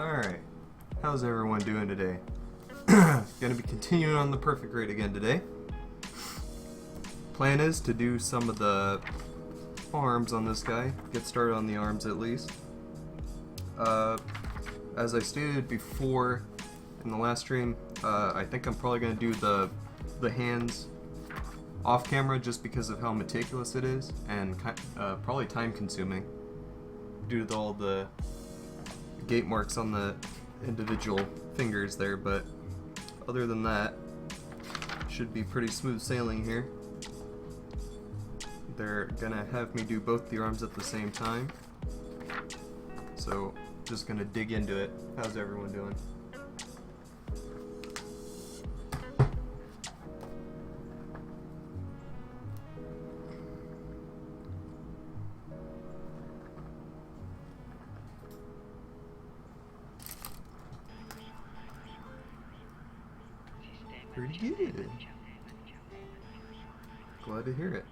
Alright, how's everyone doing today? Gonna be continuing on the perfect grade again today. Plan is to do some of the arms on this guy, get started on the arms at least. As I stated before in the last stream, I think I'm probably gonna do the hands off camera just because of how meticulous it is and probably time consuming due to all the gate marks on the individual fingers there, but other than that, should be pretty smooth sailing here. They're gonna have me do both the arms at the same time, so just gonna dig into it. How's everyone doing? Pretty good. Glad to hear it.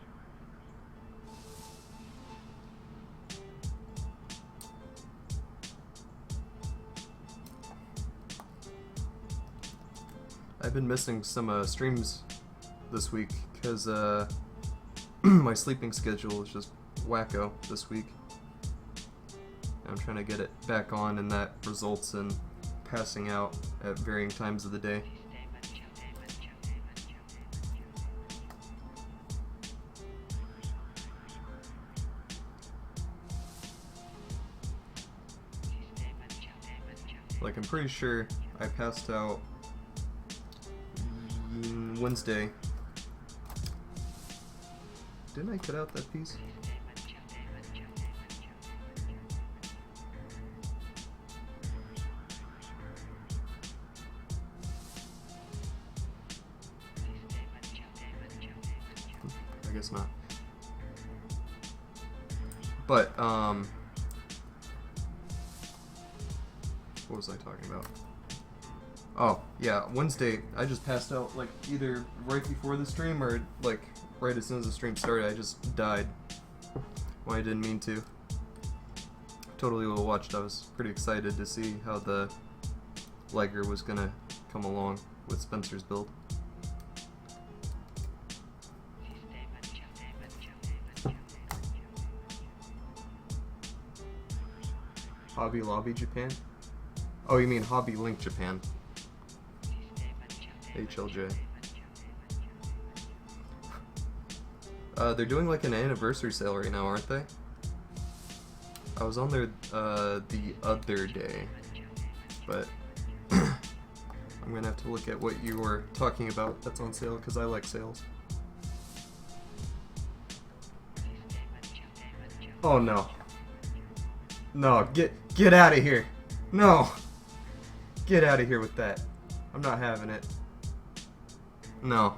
I've been missing some streams this week because my sleeping schedule is just wacko this week. I'm trying to get it back on, and that results in passing out at varying times of the day. Like, I'm pretty sure I passed out Wednesday. Didn't I cut out that piece? I guess not. But, what was I talking about? Oh, yeah, Wednesday, I just passed out, like, either right before the stream or, like, right as soon as the stream started. I just died when I didn't mean to. Totally well watched. I was pretty excited to see how the Liger was gonna come along with Spencer's build. Hobby Lobby Japan? Oh, you mean Hobby Link Japan. HLJ. They're doing like an anniversary sale right now, aren't they? I was on there the other day, but I'm gonna have to look at what you were talking about that's on sale, because I like sales. Oh no. No, get out of here. No. Get out of here with that. I'm not having it. No.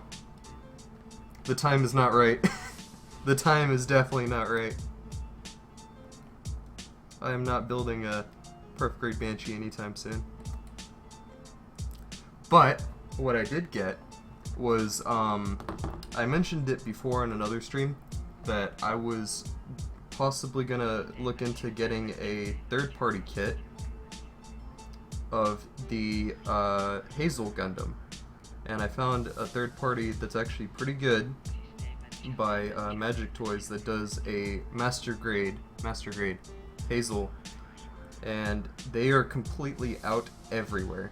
The time is not right. The time is definitely not right. I am not building a perfect grade Banshee anytime soon. But what I did get was, I mentioned it before on another stream that I was possibly gonna look into getting a third-party kit of the Hazel Gundam, and I found a third party that's actually pretty good by Magic Toys that does a master grade Hazel, and they are completely out everywhere.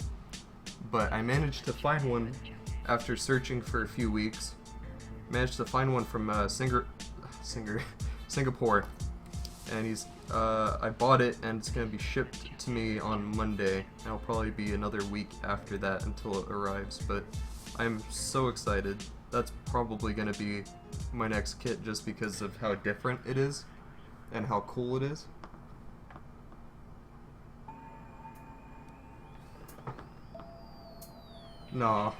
But I managed to find one after searching for a few weeks. Managed to find one from Singapore, and I bought it, and it's gonna be shipped to me on Monday. It'll probably be another week after that until it arrives, but I'm so excited. That's probably gonna be my next kit just because of how different it is and how cool it is. No,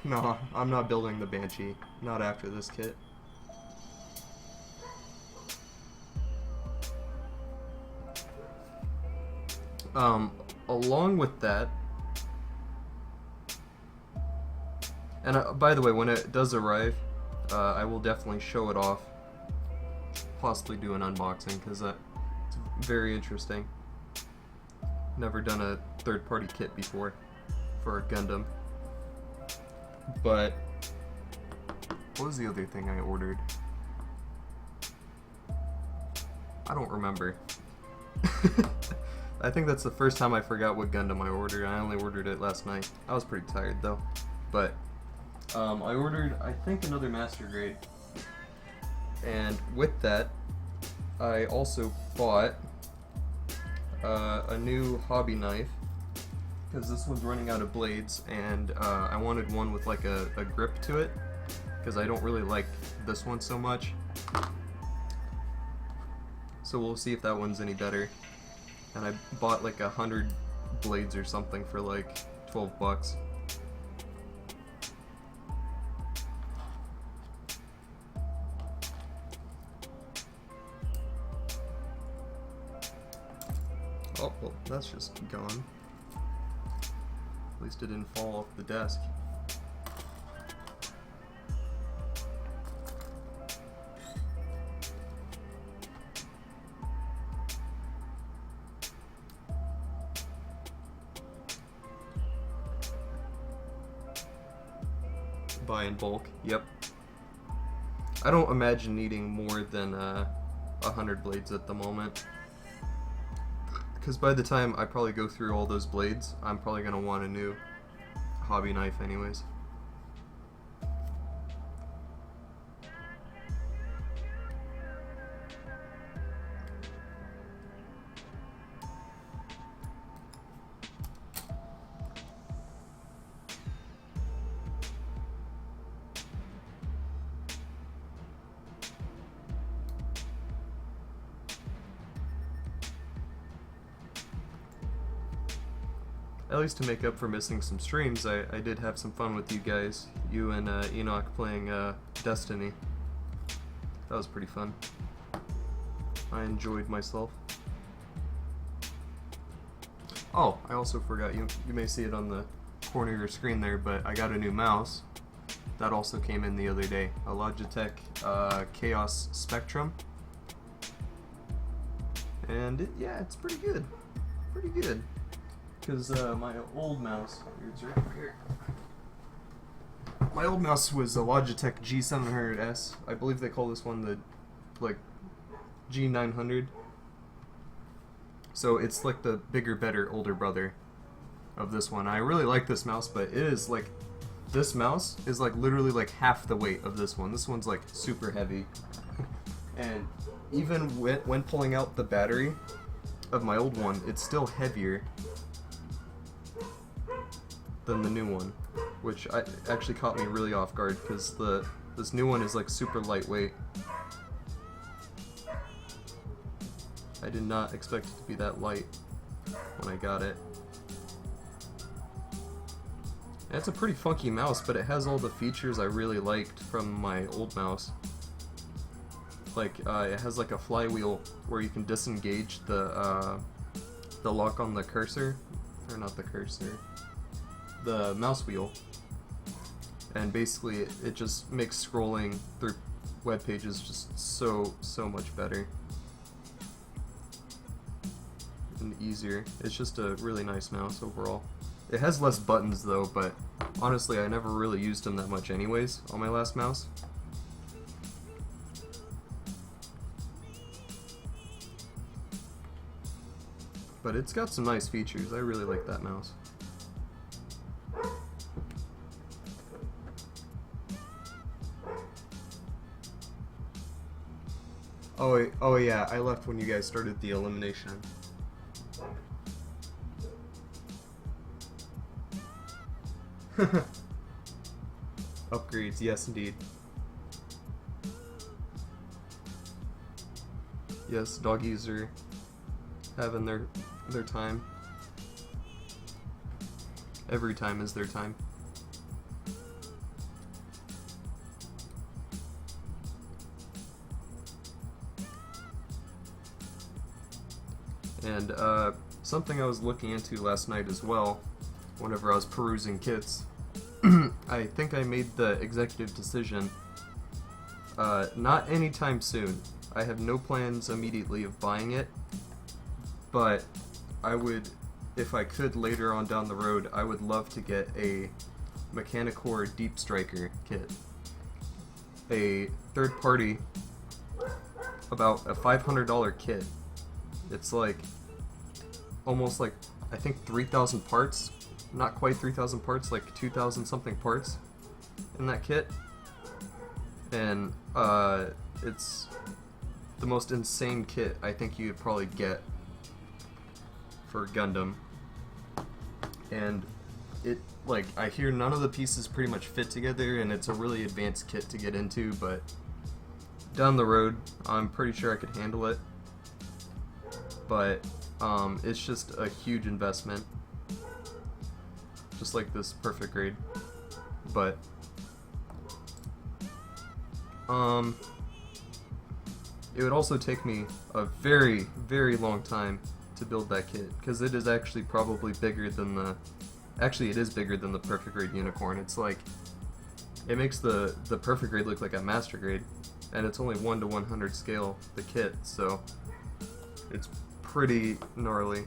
I'm not building the Banshee. Not after this kit. Along with that, and by the way, when it does arrive, I will definitely show it off, possibly do an unboxing, because it's very interesting. never done a third-party kit before for Gundam. But what was the other thing I ordered? I don't remember. I think that's the first time I forgot what Gundam I ordered. I only ordered it last night. I was pretty tired though. But I ordered, I think, another Master Grade. And with that, I also bought a new hobby knife, because this one's running out of blades, and I wanted one with like a grip to it, because I don't really like this one so much. So we'll see if that one's any better. And I bought like 100 blades or something for like 12 bucks. Oh, well, that's just gone. At least it didn't fall off the desk. Buy in bulk, yep. I don't imagine needing more than 100 blades at the moment. Because by the time I probably go through all those blades, I'm probably going to want a new hobby knife anyways. At least to make up for missing some streams, I did have some fun with you guys. You and Enoch playing Destiny. That was pretty fun. I enjoyed myself. Oh, I also forgot, you may see it on the corner of your screen there, but I got a new mouse. That also came in the other day. A Logitech Chaos Spectrum. And yeah, it's pretty good. Pretty good. Because my old mouse, it's right here. My old mouse was a Logitech G700S. I believe they call this one the, like, G900. So it's like the bigger, better, older brother of this one. I really like this mouse, but it is like, this mouse is like literally like half the weight of this one. This one's like super heavy. And even when pulling out the battery of my old one, it's still heavier than the new one, which actually caught me really off guard, because this new one is like super lightweight. I did not expect it to be that light when I got it. And it's a pretty funky mouse, but it has all the features I really liked from my old mouse. Like it has like a flywheel where you can disengage the lock on the cursor, or not the cursor, the mouse wheel, and basically it just makes scrolling through web pages just so much better and easier. It's just a really nice mouse overall. It has less buttons though, but honestly I never really used them that much anyways on my last mouse. But it's got some nice features. I really like that mouse. Oh yeah, I left when you guys started the elimination. Upgrades, yes indeed. Yes, doggies are having their time. Every time is their time. And something I was looking into last night as well, whenever I was perusing kits, I think I made the executive decision, not anytime soon. I have no plans immediately of buying it, but I would if I could later on down the road, I would love to get a Mechanicore Deep Striker kit. A third party, about a $500 kit. It's like almost like, I think 3,000 parts, not quite 3,000 parts, like 2,000 something parts in that kit. And it's the most insane kit I think you'd probably get for Gundam. And it, like, I hear none of the pieces pretty much fit together, and it's a really advanced kit to get into, but down the road, I'm pretty sure I could handle it. But it's just a huge investment, just like this perfect grade. But it would also take me a very, very long time to build that kit, because it is actually probably bigger than the, actually it is bigger than the perfect grade unicorn. It's like, it makes the perfect grade look like a master grade, and it's only 1 to 100 scale, the kit, so it's pretty gnarly.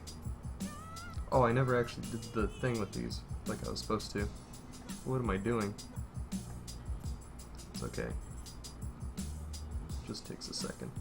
Oh, I never actually did the thing with these like I was supposed to. What am I doing? It's okay. Just takes a second.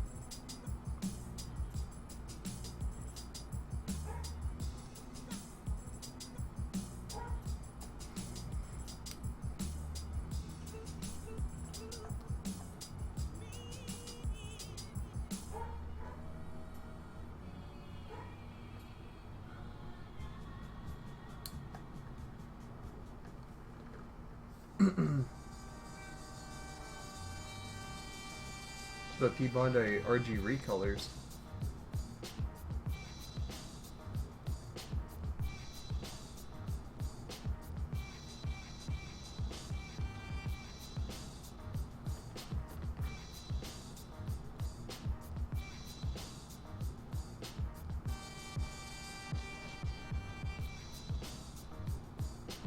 The P-Bandai RG recolors.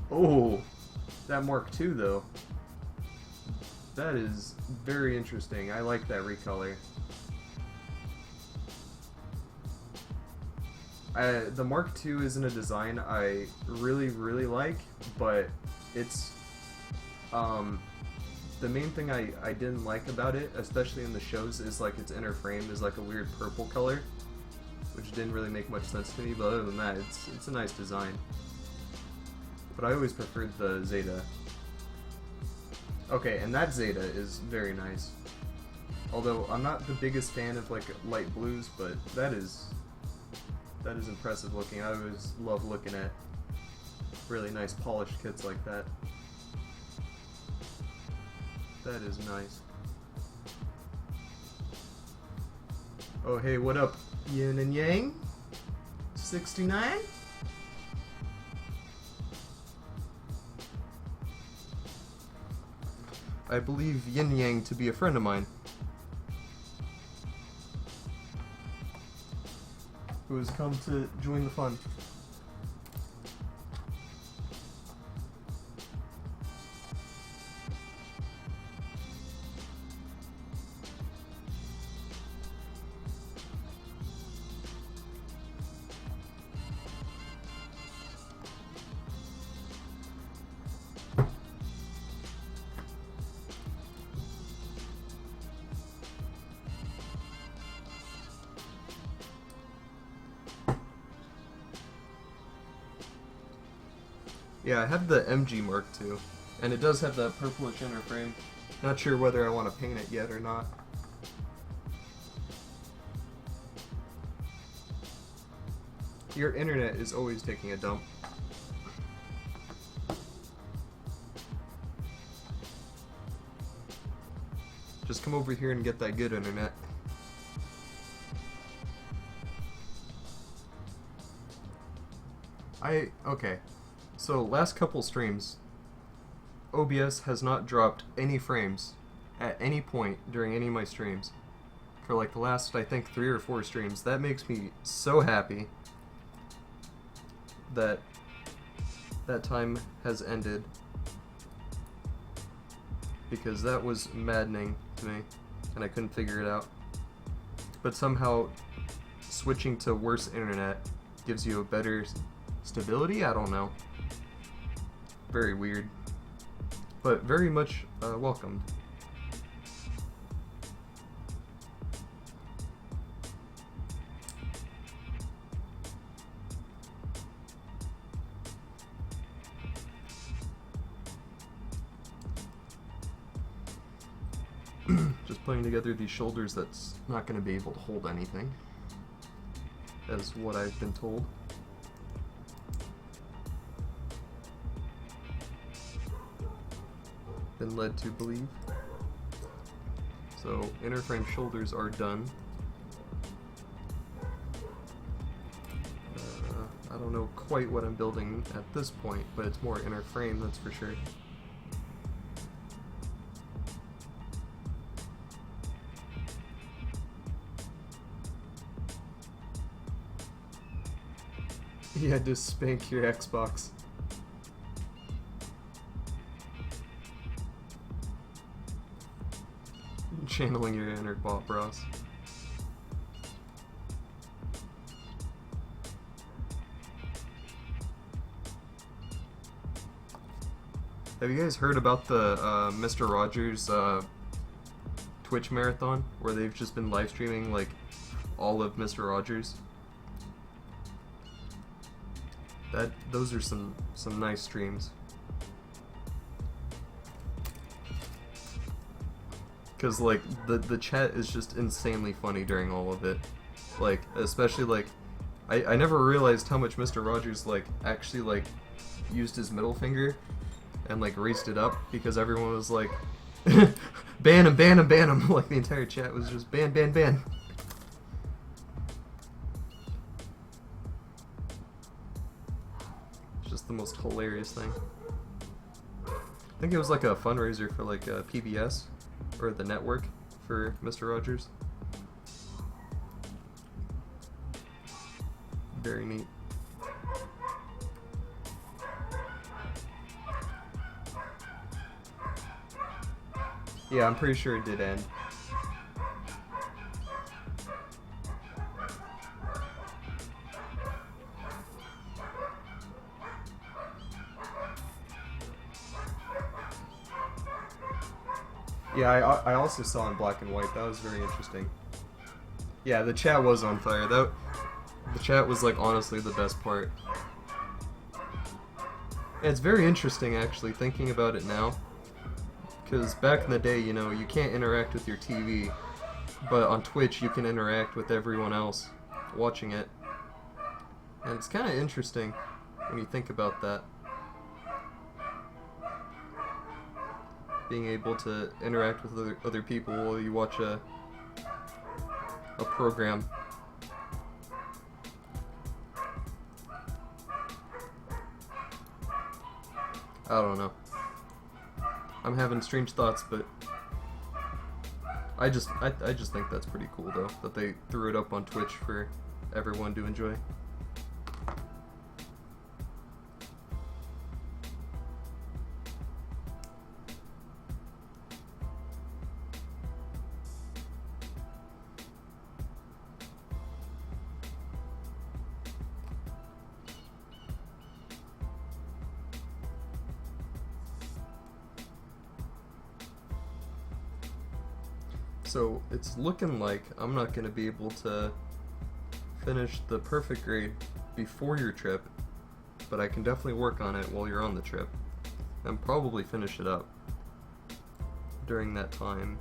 Oh, that Mark II though. That is very interesting. I like that recolor. The Mark II isn't a design I really, really like, but it's the main thing I didn't like about it, especially in the shows, is like its inner frame is like a weird purple color, which didn't really make much sense to me. But other than that, it's a nice design. But I always preferred the Zeta. Okay, and that Zeta is very nice. Although I'm not the biggest fan of like light blues, but that is impressive looking. I always love looking at really nice polished kits like that. That is nice. Oh hey, what up, Yin and Yang? 69? I believe Yin Yang to be a friend of mine, who has come to join the fun. Yeah, I have the MG Mark II, and it does have that purplish inner frame. Not sure whether I want to paint it yet or not. Your internet is always taking a dump. Just come over here and get that good internet. Okay. So, last couple streams, OBS has not dropped any frames at any point during any of my streams. For like the last, I think, 3 or 4 streams. That makes me so happy that that time has ended. Because that was maddening to me, and I couldn't figure it out. But somehow, switching to worse internet gives you a better stability? I don't know. Very weird. But very much welcomed. Just putting together these shoulders that's not going to be able to hold anything, as what I've been told. Been led to believe. So inner frame shoulders are done. I don't know quite what I'm building at this point, but it's more inner frame, that's for sure. You had to spank your Xbox. Channeling your inner Bob Ross. Have you guys heard about the Mr. Rogers Twitch marathon, where they've just been live streaming like all of Mr. Rogers? Those are some nice streams. Cause like the chat is just insanely funny during all of it. Like especially like I never realized how much Mr. Rogers like actually like used his middle finger and like raised it up, because everyone was like ban him, ban him, ban him. Like the entire chat was just ban, ban, ban. The most hilarious thing. I think it was like a fundraiser for like PBS or the network for Mr. Rogers. Very neat. Yeah, I'm pretty sure it did end. Yeah, I also saw in black and white. That was very interesting. Yeah, the chat was on fire. The chat was like honestly the best part. And it's very interesting actually thinking about it now, because back in the day, you know, you can't interact with your TV, but on Twitch you can interact with everyone else watching it, and it's kind of interesting when you think about that. Being able to interact with other people while you watch a program. I don't know. I'm having strange thoughts, but I just think that's pretty cool though, that they threw it up on Twitch for everyone to enjoy. So it's looking like I'm not going to be able to finish the perfect grade before your trip, but I can definitely work on it while you're on the trip, and probably finish it up during that time.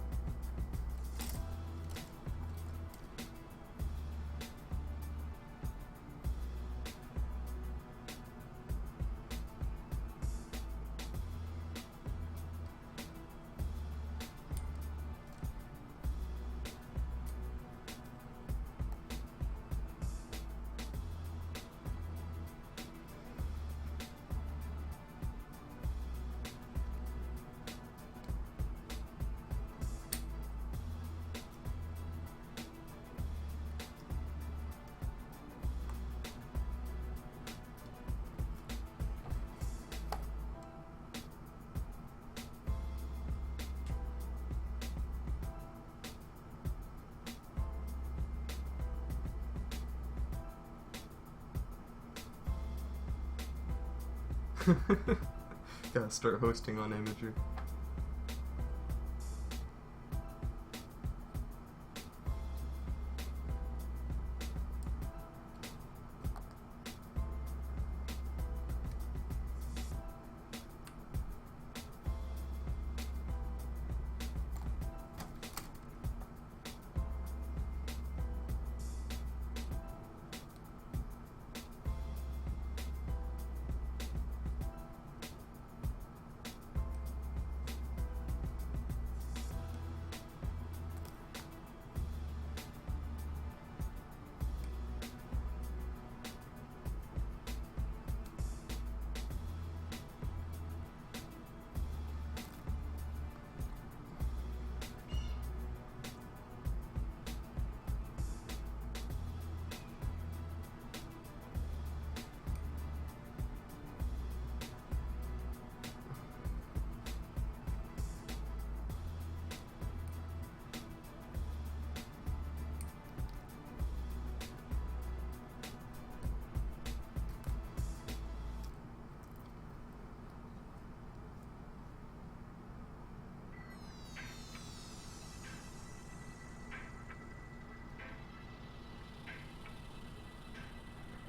Gotta start hosting on Imager.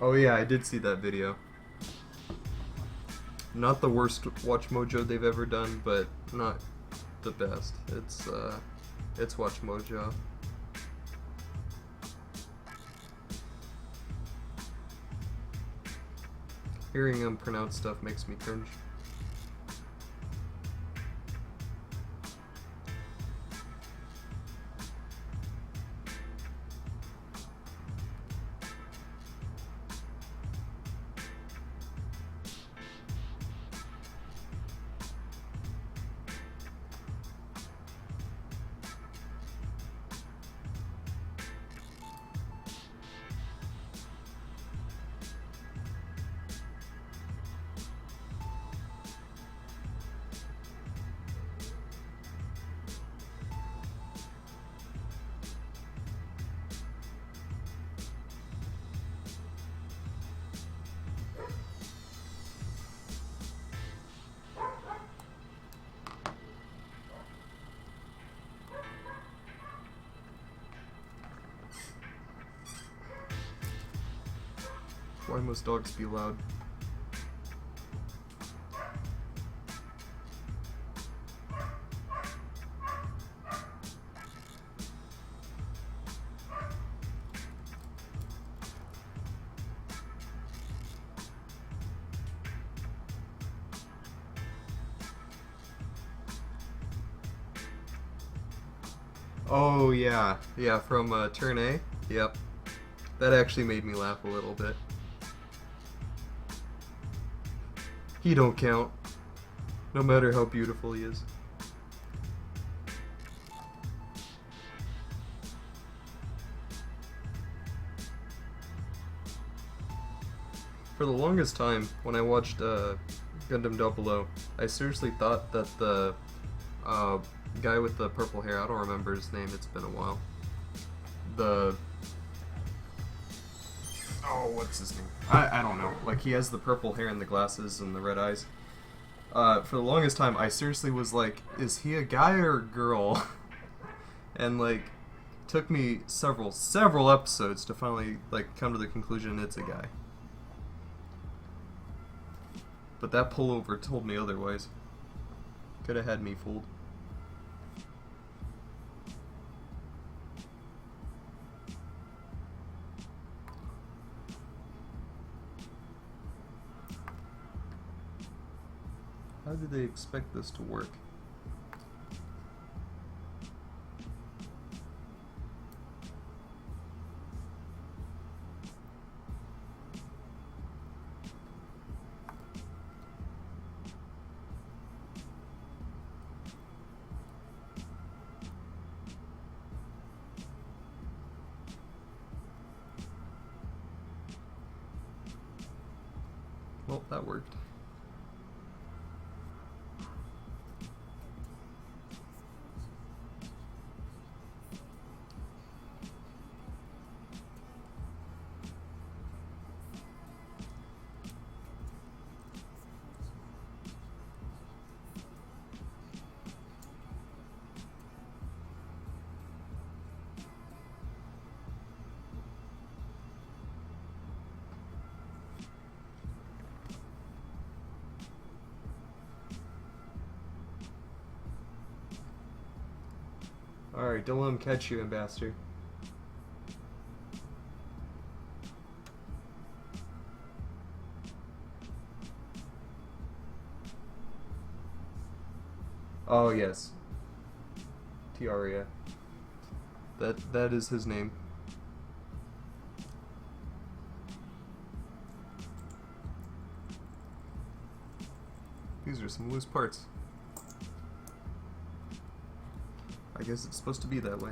Oh yeah, I did see that video. Not the worst Watch Mojo they've ever done, but not the best. It's Watch Mojo. Hearing them pronounce stuff makes me cringe. Why must dogs be loud? Oh yeah, yeah, from Turn A. Yep, that actually made me laugh a little bit. He don't count, no matter how beautiful he is. For the longest time, when I watched Gundam 00, I seriously thought that the guy with the purple hair, I don't remember his name, it's been a while. Oh, what's his name? I don't know. Like, he has the purple hair and the glasses and the red eyes. For the longest time, I seriously was like, is he a guy or a girl? And, like, took me several episodes to finally, like, come to the conclusion it's a guy. But that pullover told me otherwise. Could have had me fooled. How do they expect this to work? Well, that worked. Alright, don't let him catch you, Ambassador. Oh, yes. Tiaria. That is his name. These are some loose parts. I guess it's supposed to be that way.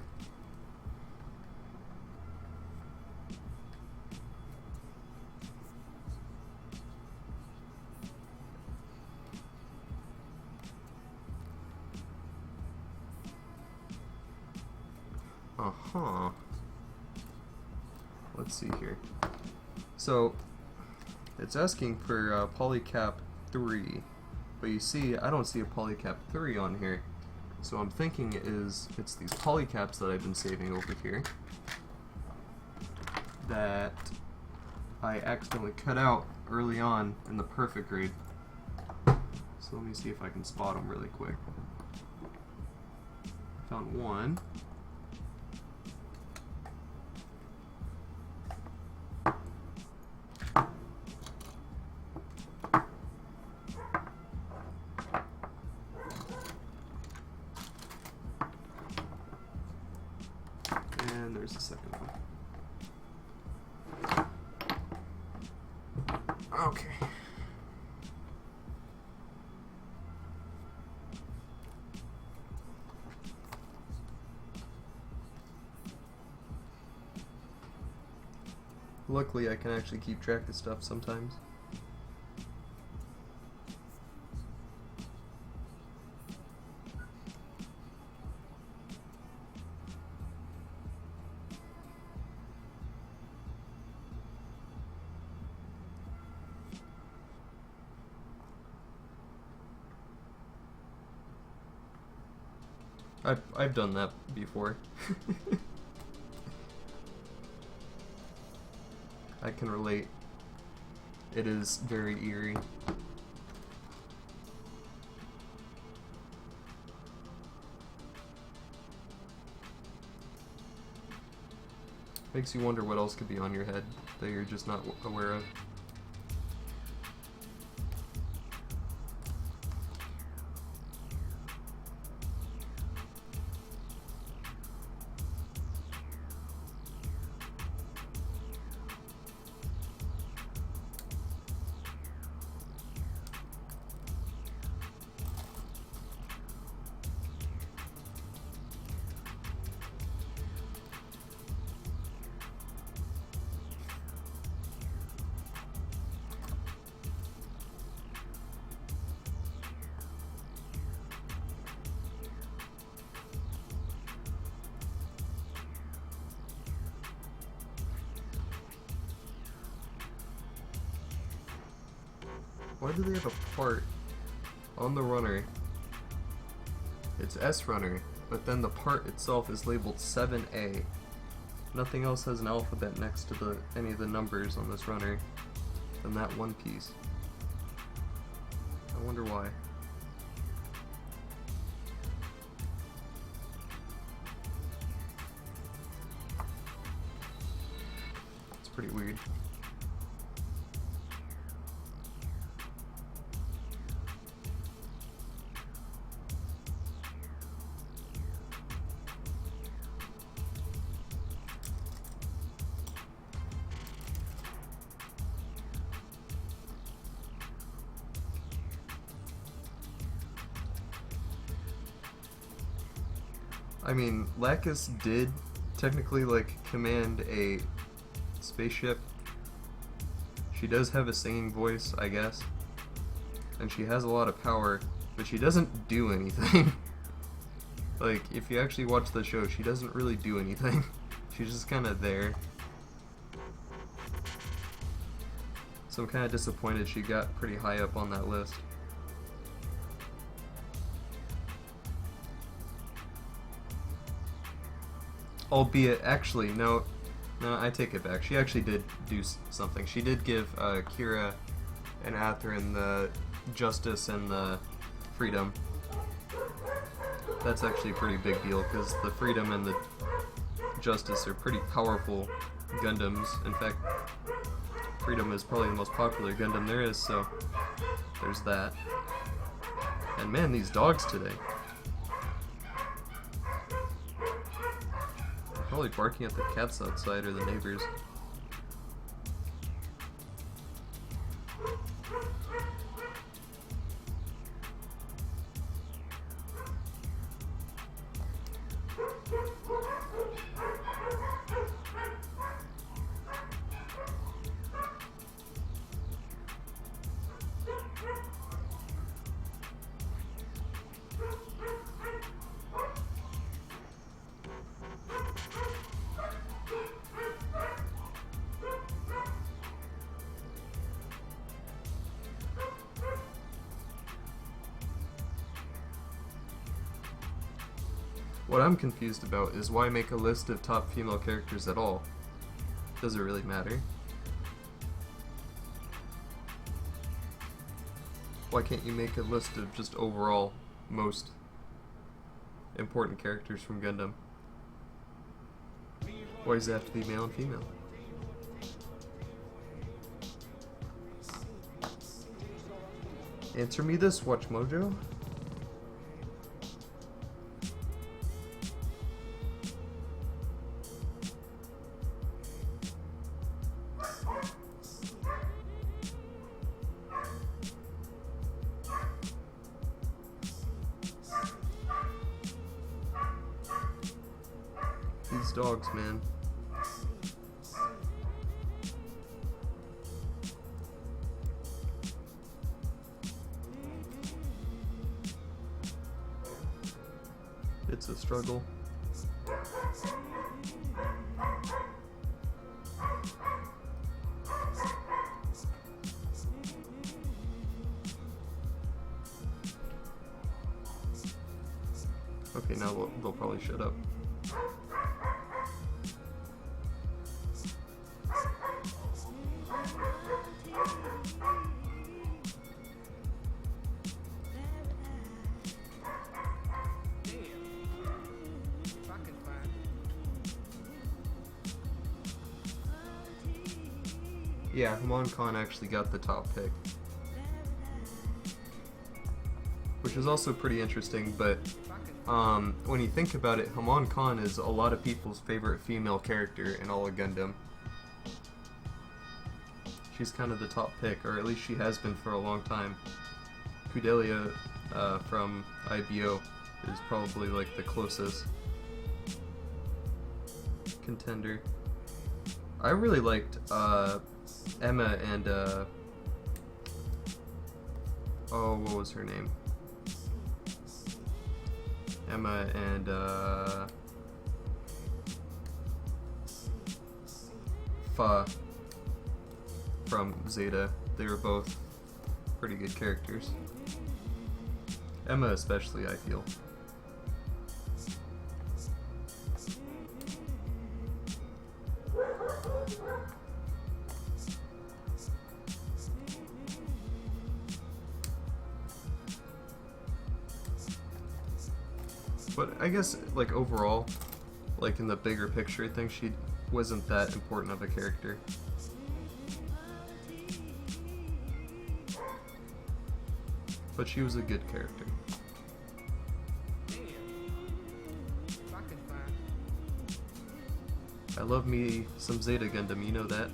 Uh-huh. Let's see here. So, it's asking for polycap 3, but you see, I don't see a polycap 3 on here. So I'm thinking it's these polycaps that I've been saving over here that I accidentally cut out early on in the perfect grade. So let me see if I can spot them really quick. Found one. And there's the second one. Okay. Luckily, I can actually keep track of stuff sometimes. I've done that before. I can relate. It is very eerie. Makes you wonder what else could be on your head that you're just not aware of. Why do they have a part on the runner? It's S runner, but then the part itself is labeled 7A. Nothing else has an alphabet next to any of the numbers on this runner than that one piece. I wonder why. It's pretty weird. I mean, Lacus did technically, like, command a spaceship. She does have a singing voice, I guess. And she has a lot of power, but she doesn't do anything. Like, if you actually watch the show, she doesn't really do anything. She's just kind of there. So I'm kind of disappointed she got pretty high up on that list. Albeit, actually, no, I take it back. She actually did do something. She did give Kira and Athrun the justice and the freedom. That's actually a pretty big deal because the Freedom and the Justice are pretty powerful Gundams. In fact, Freedom is probably the most popular Gundam there is, so there's that. And man, these dogs today. They're probably barking at the cats outside or the neighbors. What I'm confused about is why make a list of top female characters at all? Does it really matter? Why can't you make a list of just overall most important characters from Gundam? Why does it have to be male and female? Answer me this, Watch Mojo. These dogs, man. It's a struggle. Okay, now they'll probably shut up. Yeah, Haman Khan actually got the top pick. Which is also pretty interesting, but when you think about it, Haman Khan is a lot of people's favorite female character in all of Gundam. She's kind of the top pick, or at least she has been for a long time. Kudelia from IBO is probably like the closest contender. I really liked Emma and oh, what was her name? Emma and Fa from Zeta. They were both pretty good characters. Emma especially, I feel. But I guess, like, overall, like, in the bigger picture, I think she wasn't that important of a character. But she was a good character. I love me some Zeta Gundam, you know that.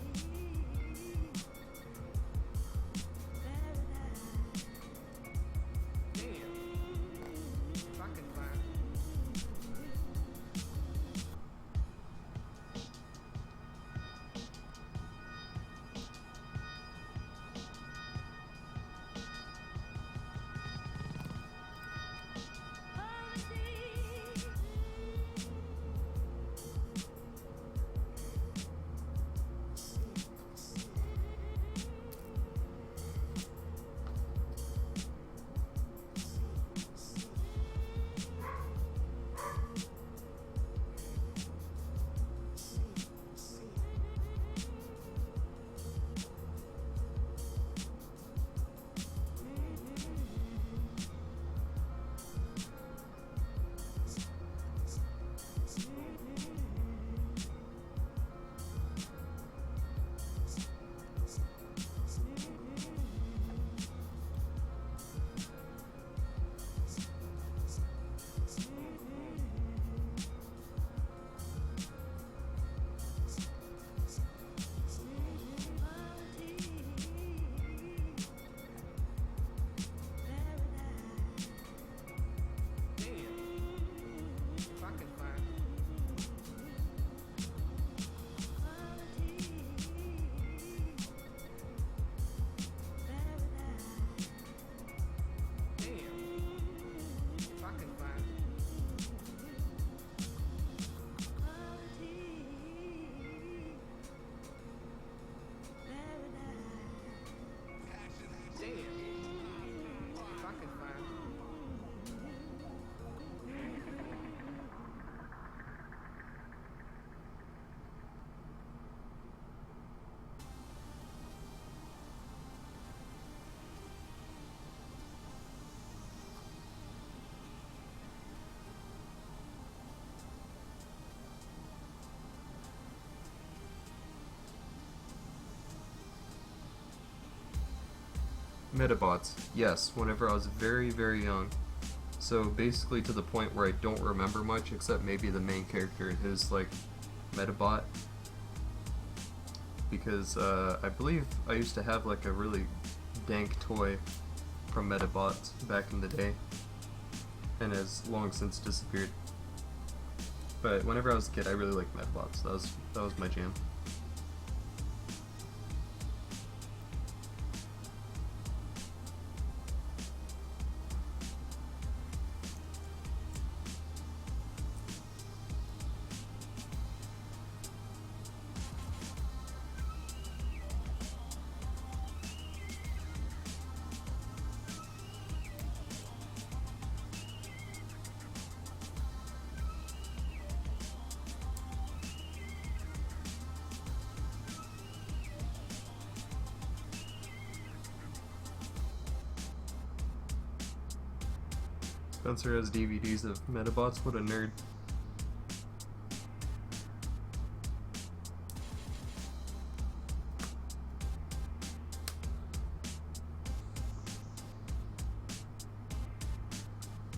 Metabots, yes, whenever I was very, very young. So basically to the point where I don't remember much except maybe the main character, his like Metabot. Because I believe I used to have like a really dank toy from Metabots back in the day, and has long since disappeared. But whenever I was a kid, I really liked Metabots. That was my jam. Spencer has DVDs of Metabots. What a nerd.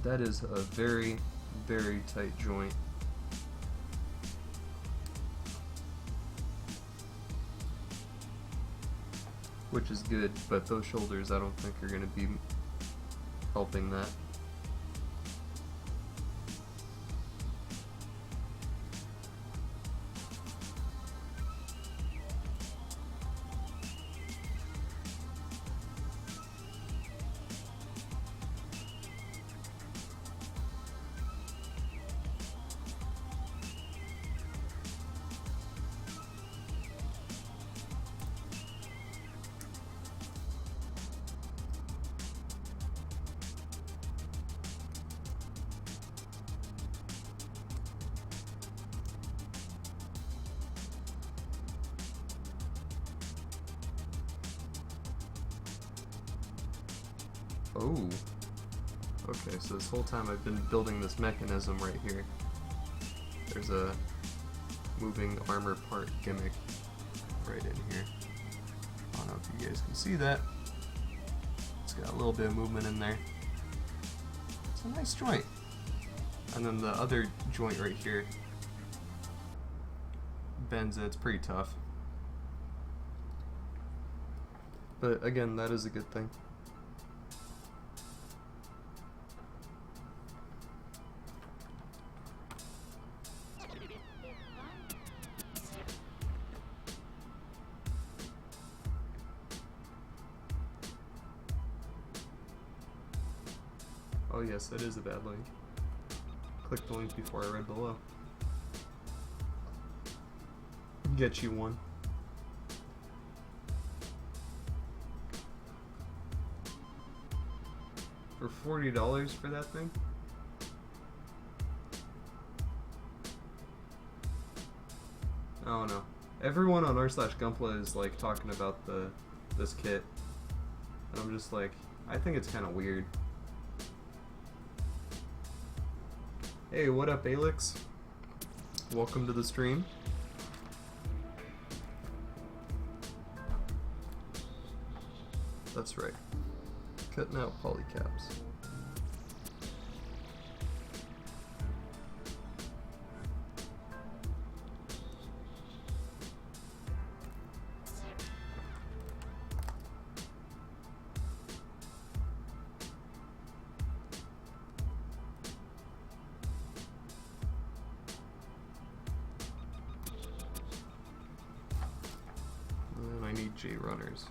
That is a very, very tight joint. Which is good, but those shoulders I don't think are going to be helping that. Oh. Okay, so this whole time I've been building this mechanism right here. There's a moving armor part gimmick right in here. I don't know if you guys can see that. It's got a little bit of movement in there. It's a nice joint. And then the other joint right here bends and it's pretty tough. But again, that is a good thing. Oh yes, that is a bad link. Click the link before I read below. Get you one. For $40 for that thing? I don't know. Everyone on r/Gunpla is like talking about this kit. And I'm just like, I think it's kind of weird. Hey, what up, Alex? Welcome to the stream. That's right. Cutting out polycaps. And I need J runners.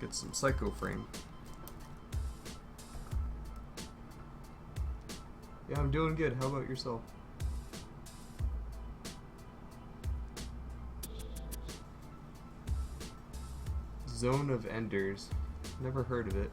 Get some psycho frame. Yeah, I'm doing good. How about yourself? Zone of Enders. Never heard of it.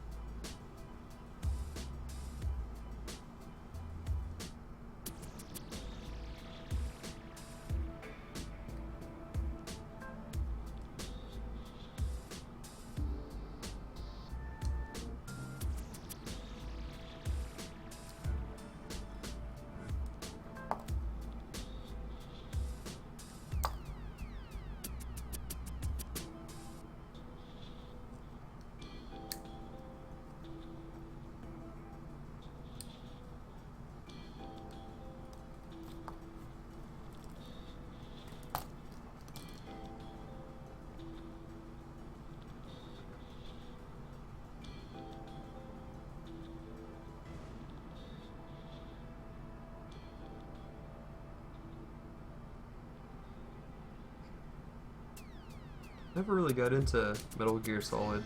Never really got into Metal Gear Solid.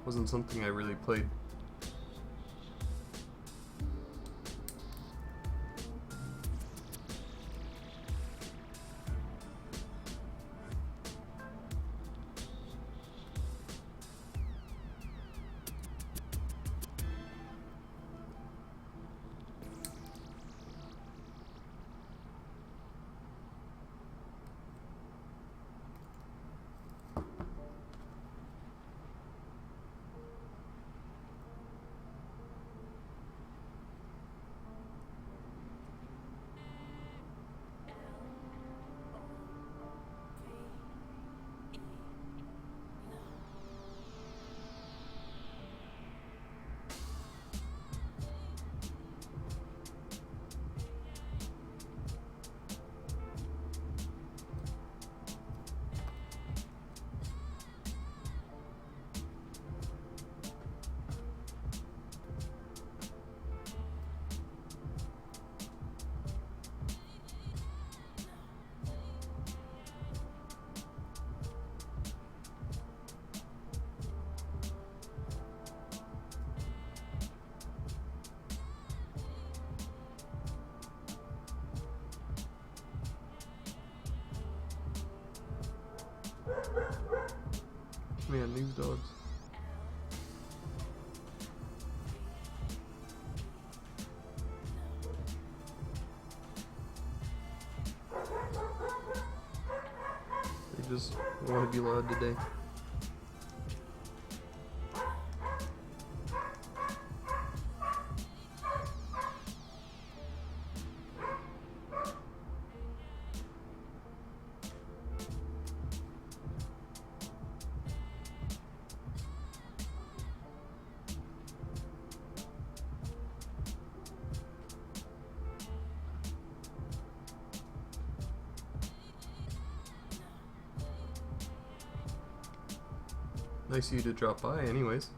Wasn't something I really played. Man, these dogs. They just want to be loud today. Nice of you to drop by, anyways.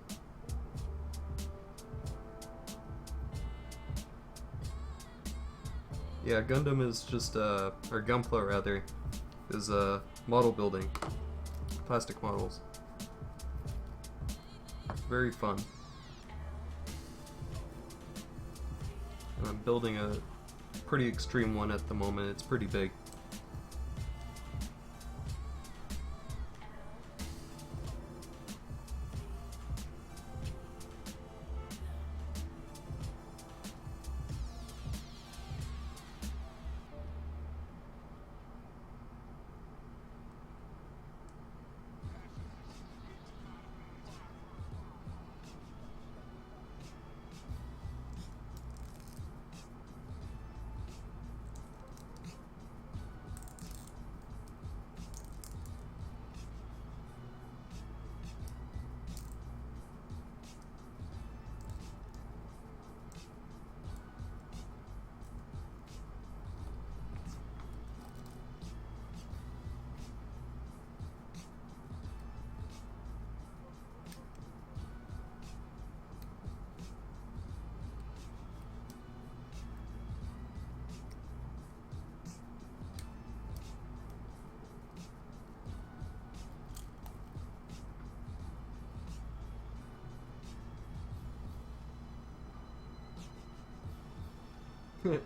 Yeah, Gundam is just, or Gunpla rather, is model building. Plastic models. Very fun. And I'm building a pretty extreme one at the moment. It's pretty big.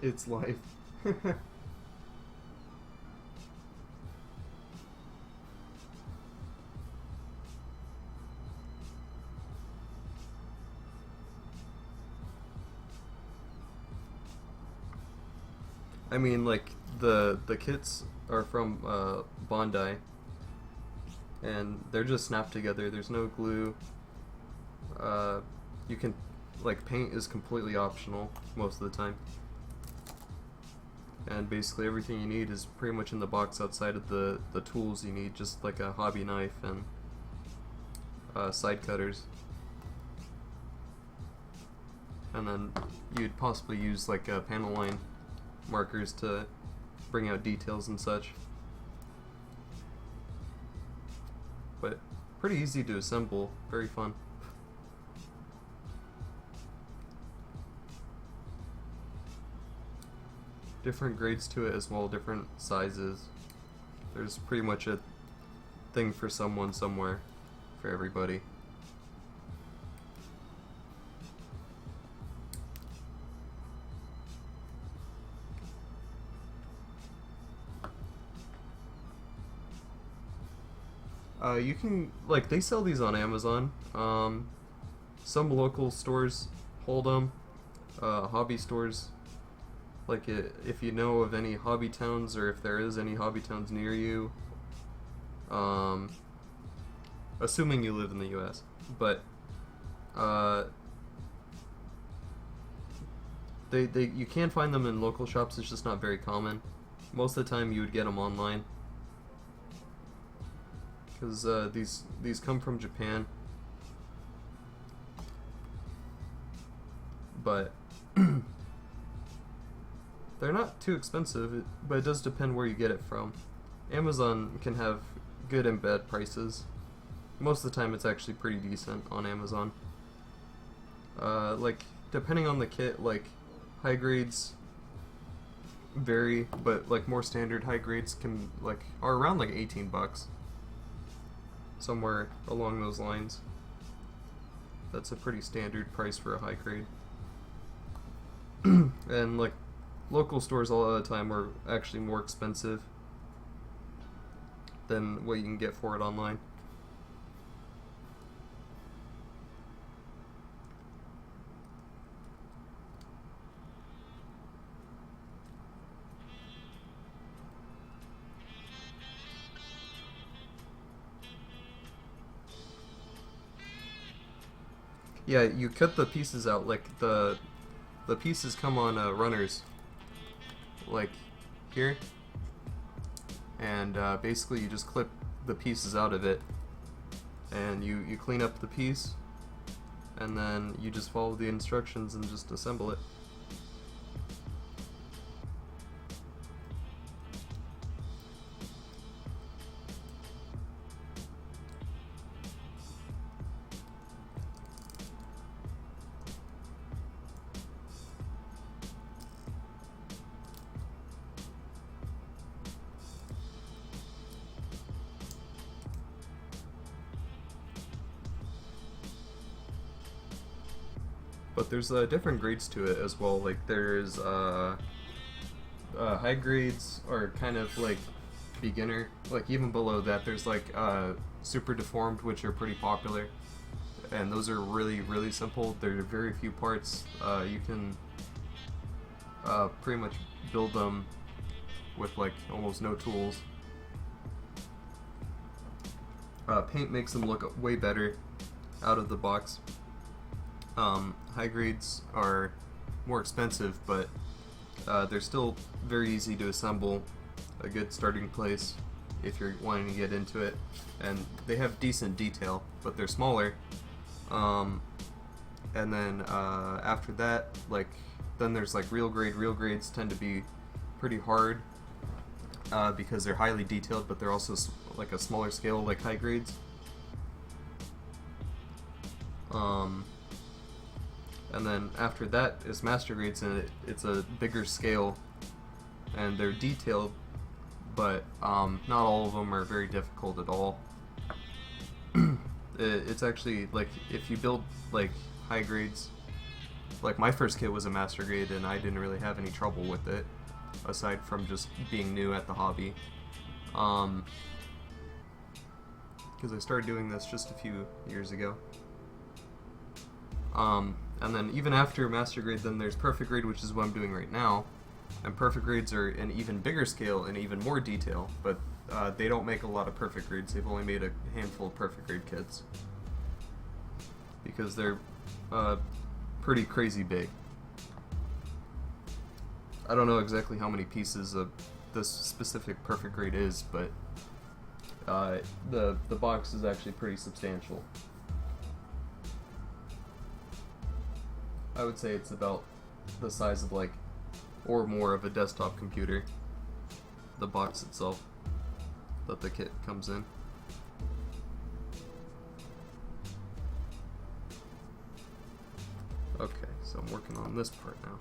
It's life. I mean, like, the kits are from Bondi, and they're just snapped together. There's no glue. You can, like, paint is completely optional most of the time. And basically everything you need is pretty much in the box outside of the tools you need, just like a hobby knife and side cutters. And then you'd possibly use like panel line markers to bring out details and such. But pretty easy to assemble, very fun. Different grades to it as well, different sizes. There's pretty much a thing for someone somewhere for everybody. You can, like, they sell these on Amazon. Some local stores hold them. Hobby stores, like, if you know of any hobby towns, or if there is any hobby towns near you, assuming you live in the U.S., but you can find them in local shops. It's just not very common. Most of the time you would get them online, because these come from Japan, but they're not too expensive, but it does depend where you get it from. Amazon can have good and bad prices. Most of the time it's actually pretty decent on Amazon. Like, depending on the kit, like, high grades vary, but like more standard high grades are around like $18. Somewhere along those lines. That's a pretty standard price for a high grade. And like, local stores a lot of the time are actually more expensive than what you can get for it online. Yeah, you cut the pieces out, like the pieces come on runners, like here, and basically you just clip the pieces out of it, and you clean up the piece, and then you just follow the instructions and just assemble it. But there's different grades to it as well. Like, there's high grades are kind of like beginner. Like, even below that, there's like super deformed, which are pretty popular, and those are really, really simple. There are very few parts. You can pretty much build them with like almost no tools. Paint makes them look way better out of the box. High grades are more expensive, but they're still very easy to assemble. A good starting place if you're wanting to get into it, and they have decent detail, but they're smaller. And then after that, then there's like real grade. Real grades tend to be pretty hard because they're highly detailed, but they're also like a smaller scale, like high grades. And then after that is master grades, and it's a bigger scale, and they're detailed, but not all of them are very difficult at all. It's actually, like, if you build like high grades, like my first kit was a master grade, and I didn't really have any trouble with it, aside from just being new at the hobby. Because I started doing this just a few years ago. And then even after master grade, then there's perfect grade, which is what I'm doing right now. And perfect grades are an even bigger scale and even more detail, but they don't make a lot of perfect grades. They've only made a handful of perfect grade kits because they're pretty crazy big. I don't know exactly how many pieces of this specific perfect grade is, but the box is actually pretty substantial. I would say it's about the size of like, or more of a desktop computer, the box itself that the kit comes in. Okay, so I'm working on this part now.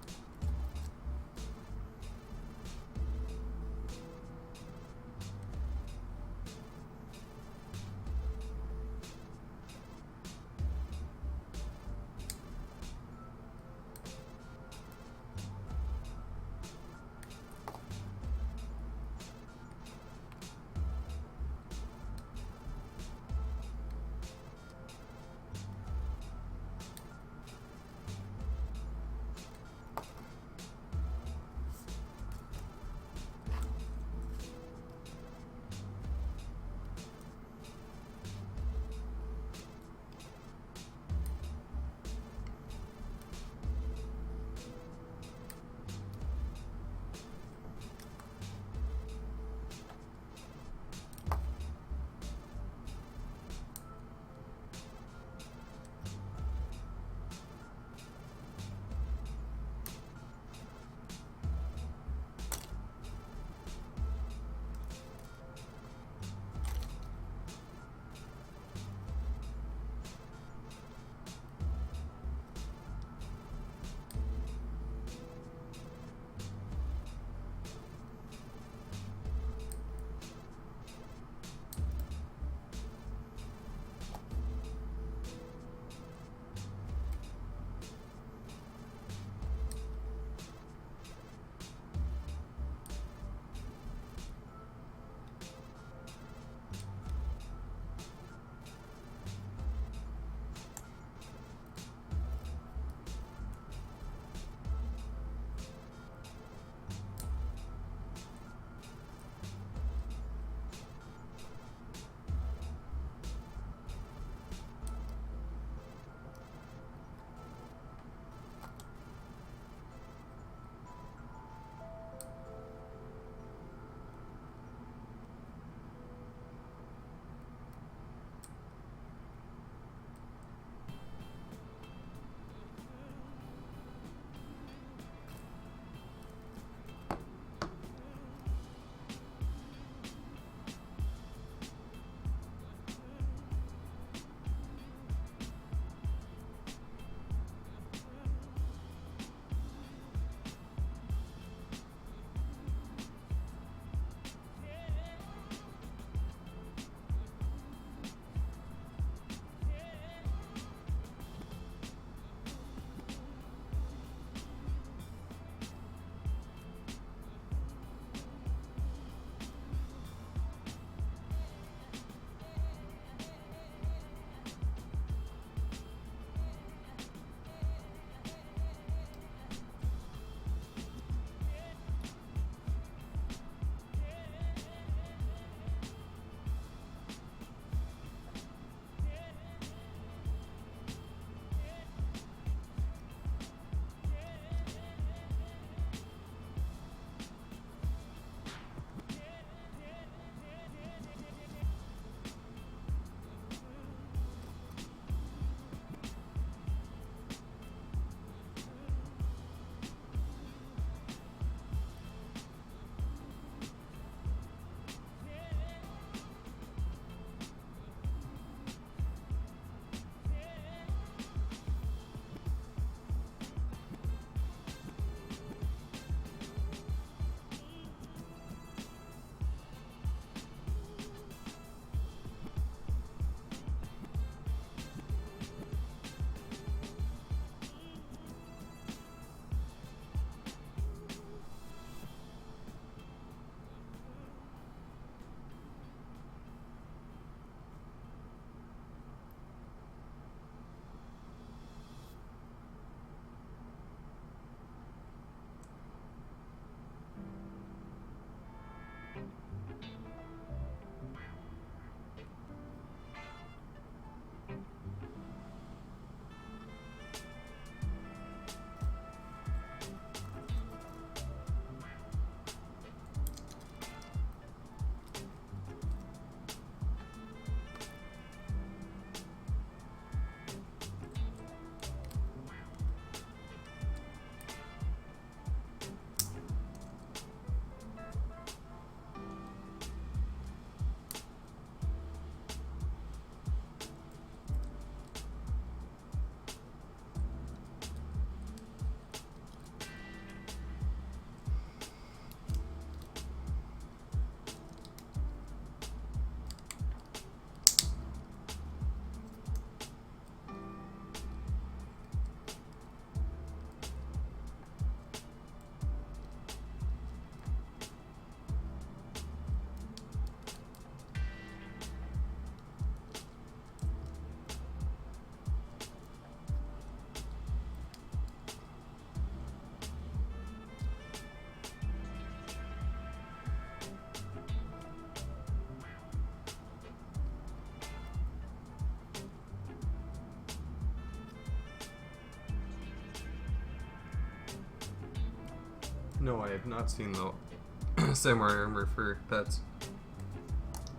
No, I have not seen the samurai armor for pets.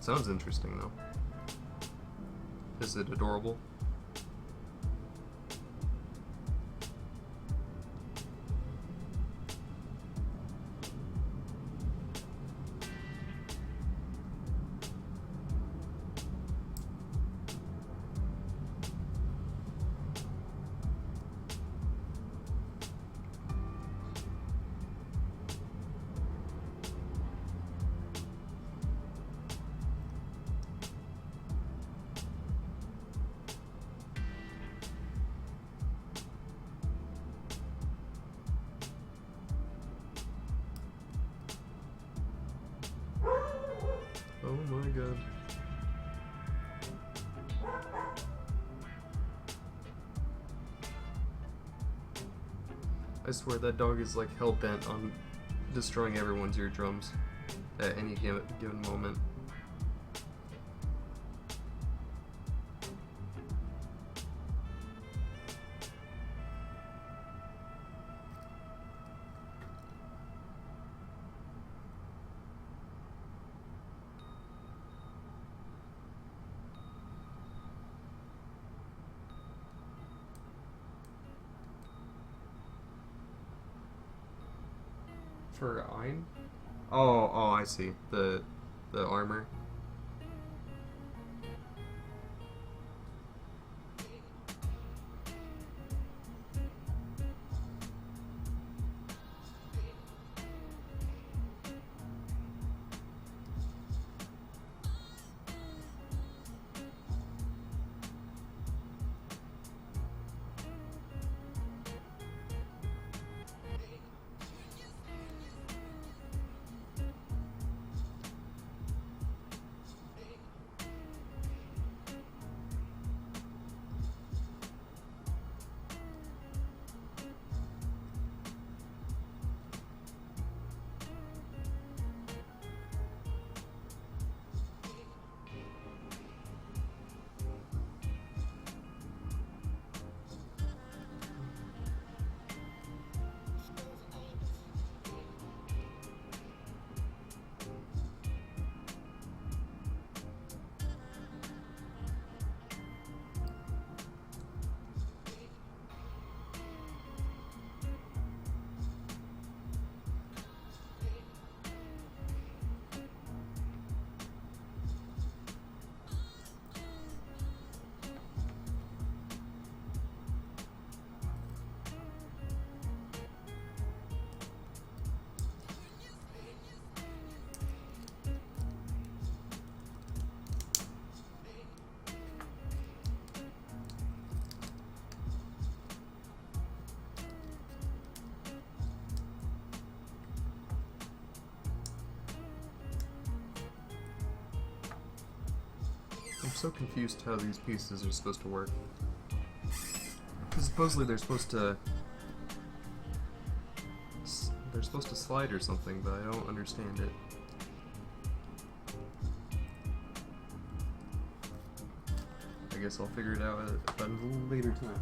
Sounds interesting though. Is it adorable? Oh my god. I swear that dog is like hell-bent on destroying everyone's eardrums at any given moment. For Ein? Oh, I see. The armor. I'm so confused how these pieces are supposed to work. Because supposedly they're supposed to slide or something, but I don't understand it. I guess I'll figure it out at a later time.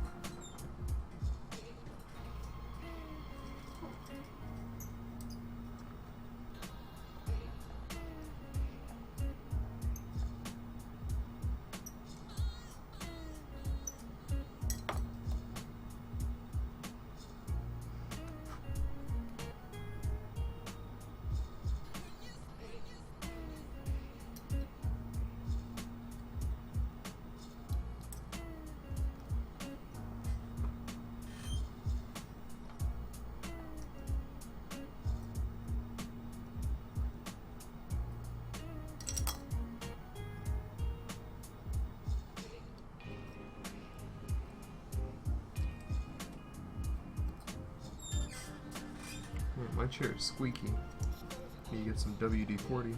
My chair is squeaky. Need to get some WD-40.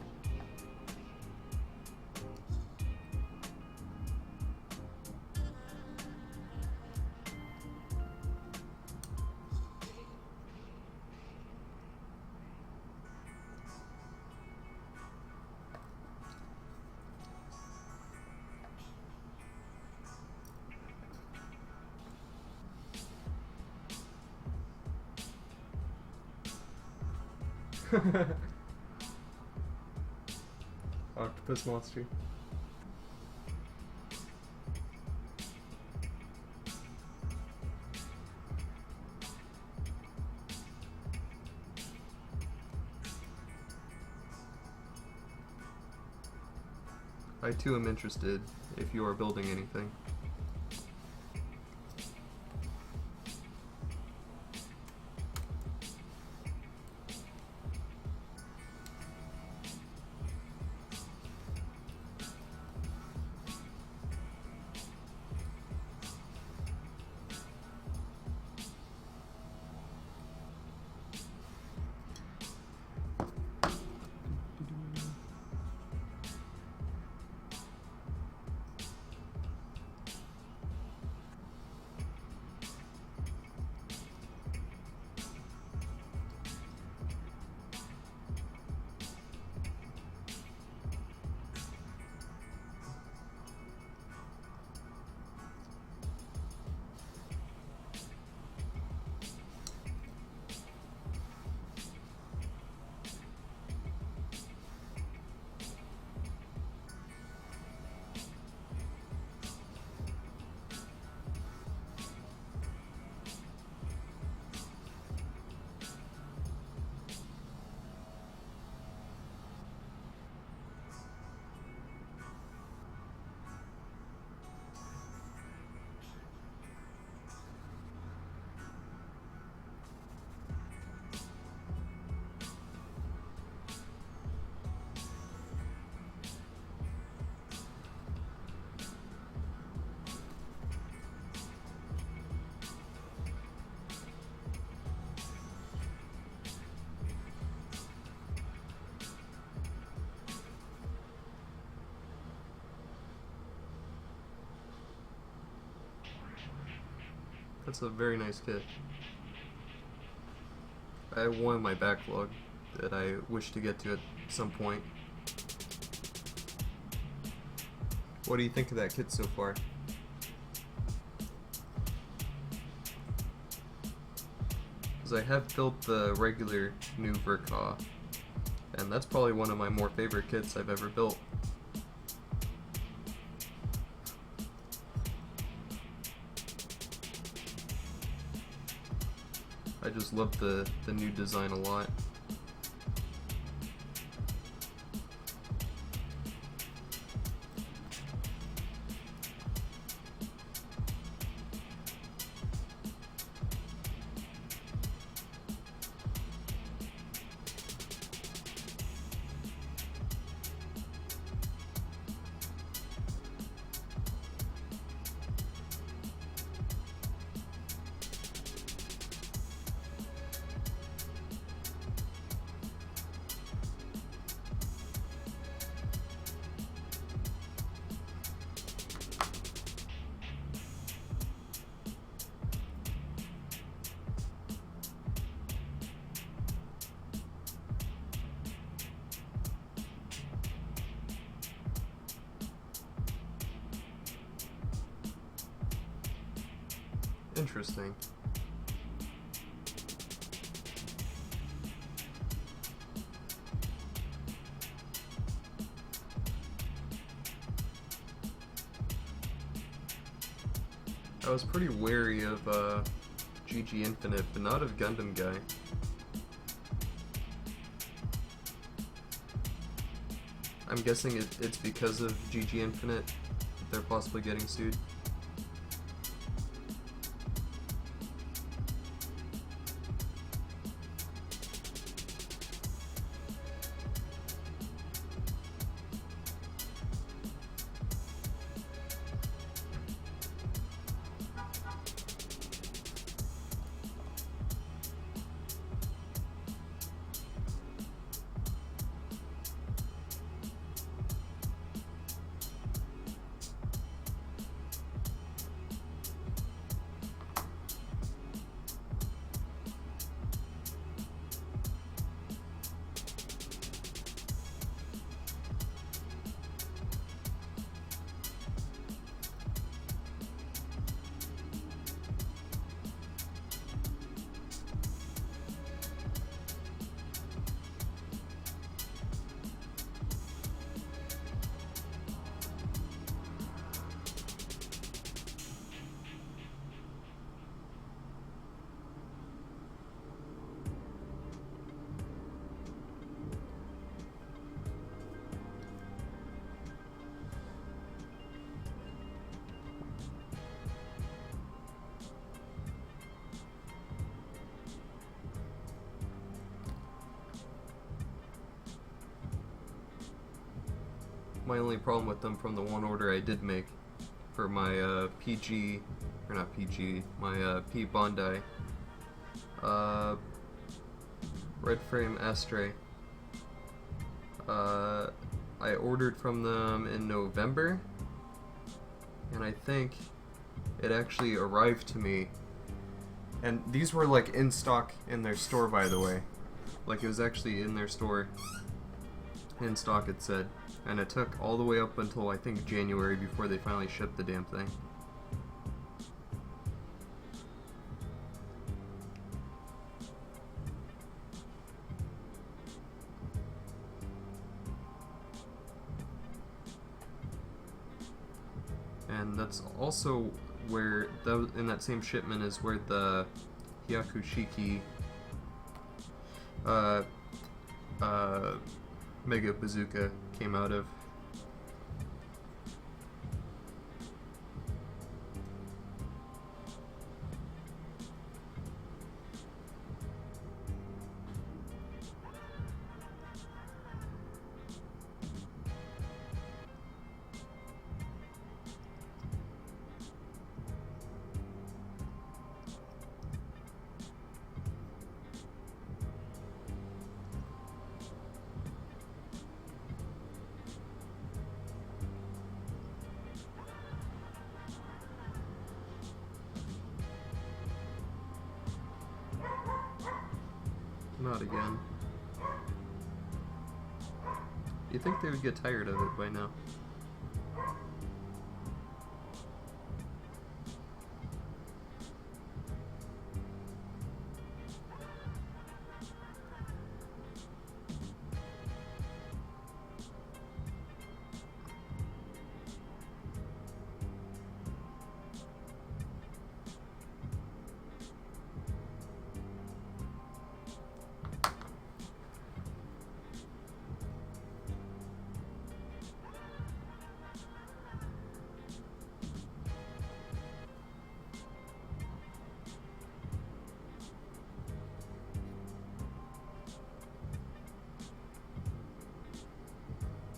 Octopus monster. I too am interested if you are building anything. That's a very nice kit. I have one in my backlog that I wish to get to at some point. What do you think of that kit so far? Because I have built the regular new Verka, and that's probably one of my more favorite kits I've ever built. I just love the new design a lot. Interesting. I was pretty wary of GG Infinite, but not of Gundam Guy. I'm guessing it's because of GG Infinite that they're possibly getting sued. my only problem with them from the one order I did make for my PG, or not PG, my P Bondi red frame Astray. I ordered from them in November, and I think it actually arrived to me. And these were like in stock in their store, by the way. Like, it was actually in their store, in stock, it said. And it took all the way up until I think January before they finally shipped the damn thing. And that's also where, in that same shipment, is where the Hyakushiki Mega Bazooka came out of. Not again. You'd think they would get tired of it by now.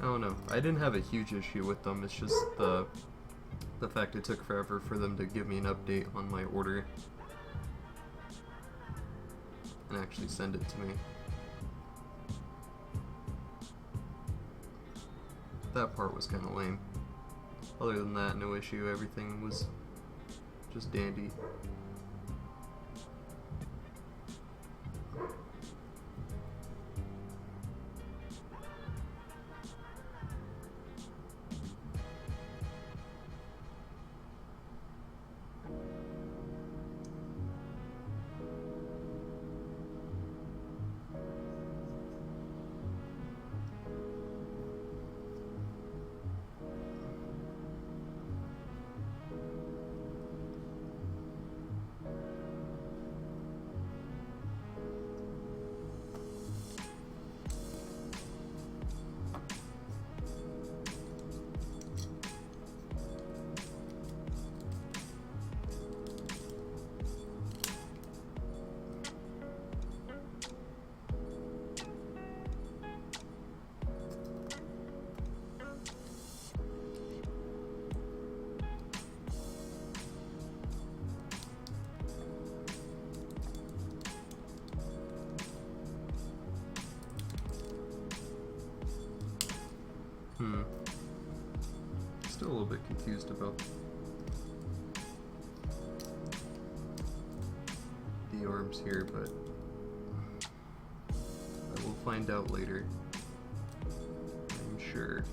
I don't know. I didn't have a huge issue with them. It's just the fact it took forever for them to give me an update on my order and actually send it to me. That part was kind of lame. Other than that, no issue. Everything was just dandy. Still a little bit confused about the arms here, but I will find out later, I'm sure.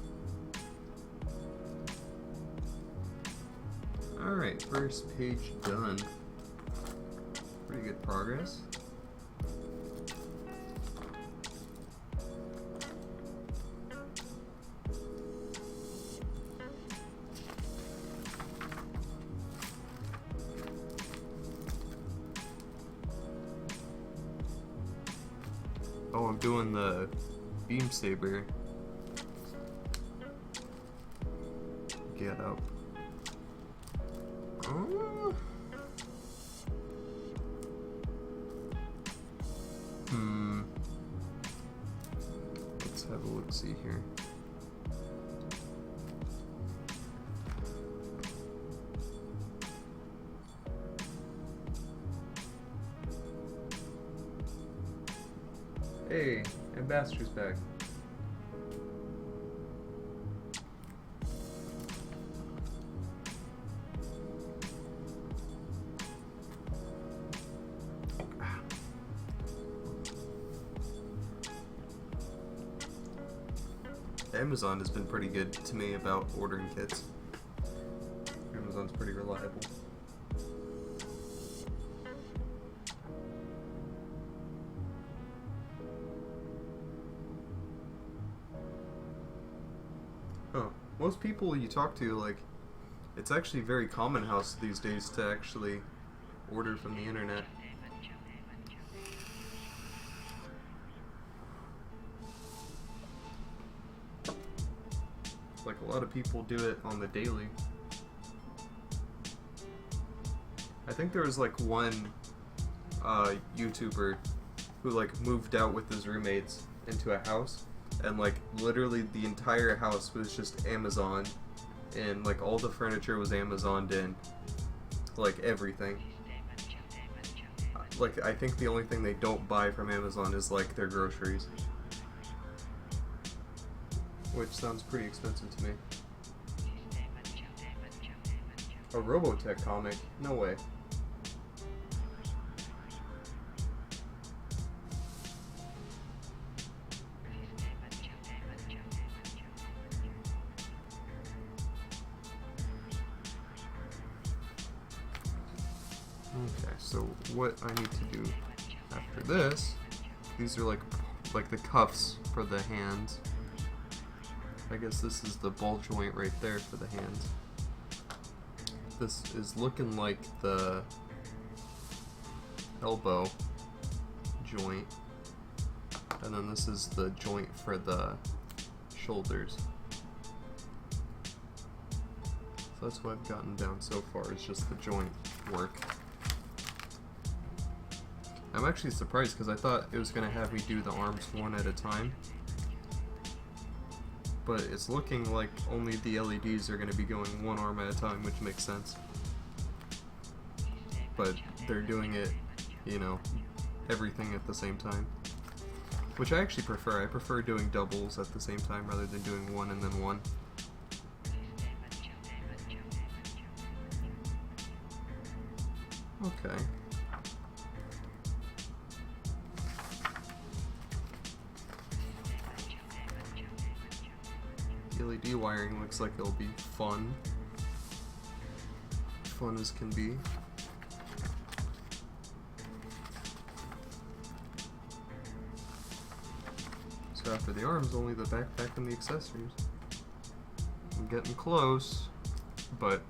Alright, first page done. Pretty good progress. Oh, I'm doing the beam saber. Get up. Oh. Let's have a look, see here. Hey, Ambassador's back. Amazon has been pretty good to me about ordering kits. Amazon's pretty reliable. Oh, most people you talk to, like, it's actually very common house these days to actually order from the internet. Like, a lot of people do it on the daily. I think there was like one YouTuber who like moved out with his roommates into a house, and like literally the entire house was just Amazon, and like all the furniture was Amazoned in, like everything. Like, I think the only thing they don't buy from Amazon is like their groceries, which sounds pretty expensive to me. A Robotech comic? No way. Okay, so what I need to do after this, these are like the cuffs for the hands. I guess this is the ball joint right there for the hands. This is looking like the elbow joint, and then this is the joint for the shoulders. So that's what I've gotten down so far, is just the joint work. I'm actually surprised because I thought it was going to have me do the arms one at a time. But it's looking like only the LEDs are going to be going one arm at a time, which makes sense. But they're doing it, you know, everything at the same time. Which I actually prefer. I prefer doing doubles at the same time rather than doing one and then one. Okay. LED wiring looks like it'll be fun. Fun as can be. So after the arms, only the backpack and the accessories. I'm getting close, but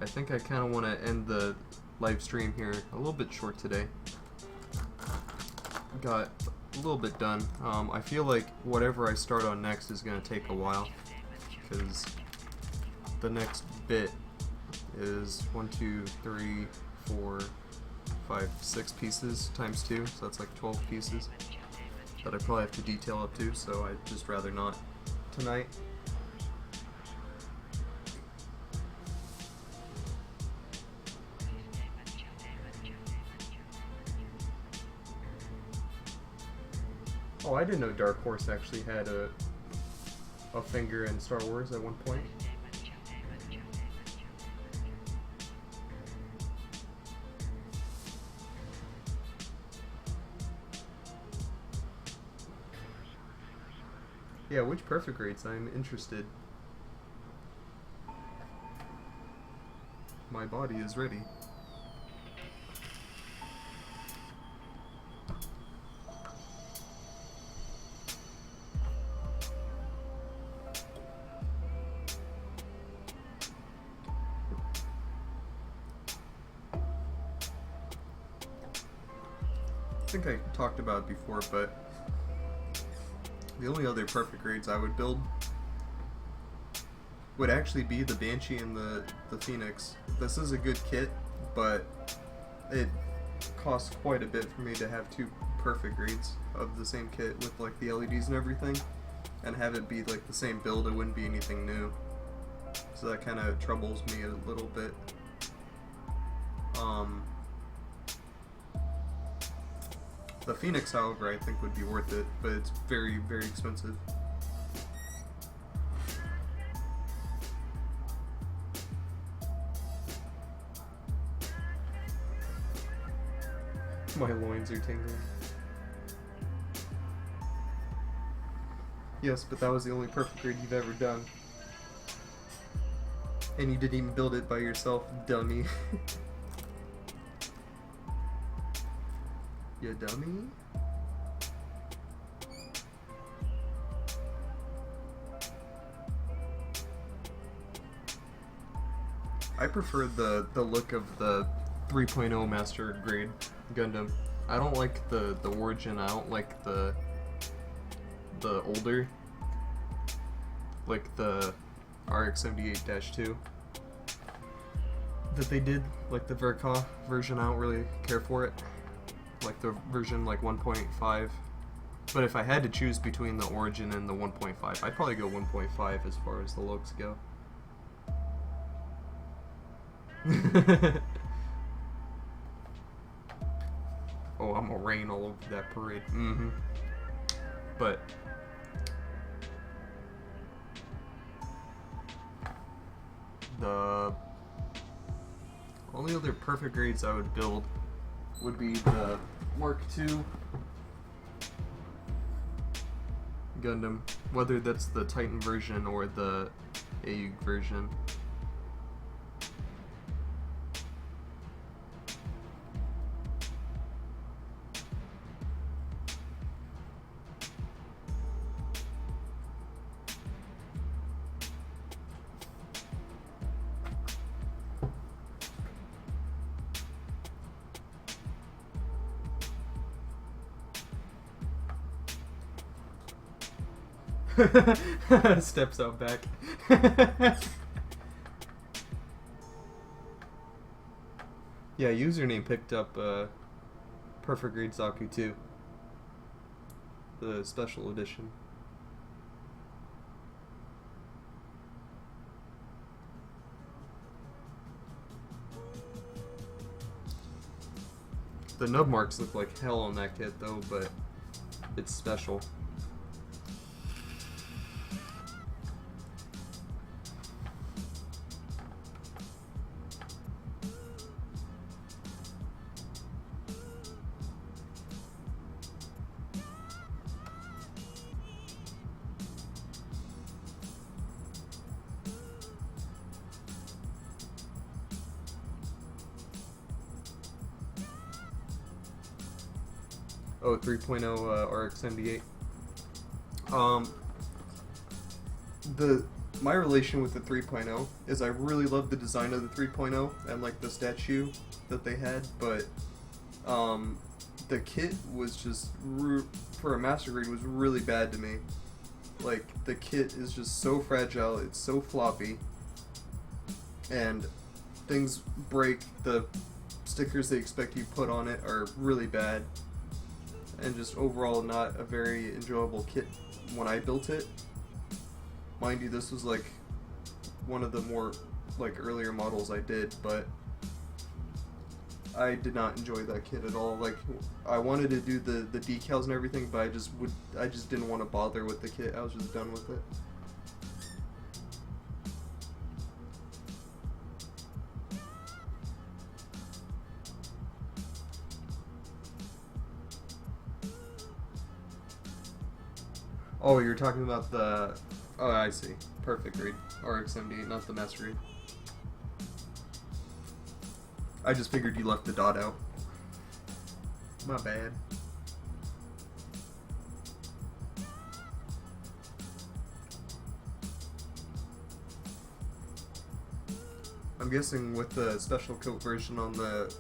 I think I kind of want to end the live stream here a little bit short today. Got a little bit done. I feel like whatever I start on next is going to take a while, because the next bit is 1, 2, 3, 4, 5, 6 pieces times 2, so that's like 12 pieces that I probably have to detail up to, so I'd just rather not tonight. Oh, I didn't know Dark Horse actually had a finger in Star Wars at one point. Yeah, which perfect rates? I'm interested. My body is ready. I think I talked about it before, but the only other perfect grades I would build would actually be the Banshee and the Phoenix. This is a good kit, but it costs quite a bit for me to have 2 perfect grades of the same kit with like the LEDs and everything, and have it be like the same build. It wouldn't be anything new, so that kind of troubles me a little bit. The Phoenix, however, I think would be worth it, but it's very, very expensive. My loins are tingling. Yes, but that was the only perfect grade you've ever done. And you didn't even build it by yourself, dummy. You dummy? I prefer the look of the 3.0 Master Grade Gundam. I don't like the origin. I don't like the older, like the RX-78-2 that they did, like the Verka version. I don't really care for it, like the version like 1.5. But if I had to choose between the origin and the 1.5, I'd probably go 1.5 as far as the looks go. Oh, I'm gonna rain all over that parade. But the only other perfect grades I would build would be the Mark II Gundam, whether that's the Titan version or the AUG version. Steps out back. Yeah, username picked up Perfect Grade Zaku 2, the special edition. The nub marks look like hell on that kit though, but it's special. Oh, 3.0 RX-78. My relation with the 3.0 is I really love the design of the 3.0 and like the statue that they had, but the kit was just for a master grade was really bad to me. Like the kit is just so fragile, it's so floppy, and things break. The stickers they expect you to put on it are really bad. And just overall not a very enjoyable kit when I built it. Mind you, this was like one of the more like earlier models I did, but I did not enjoy that kit at all. Like I wanted to do the decals and everything, but I just didn't want to bother with the kit. I was just done with it. Oh, you're talking about the... Oh, I see. Perfect grade. RX-78, not the master grade. I just figured you left the dot out. My bad. I'm guessing with the special coat version on the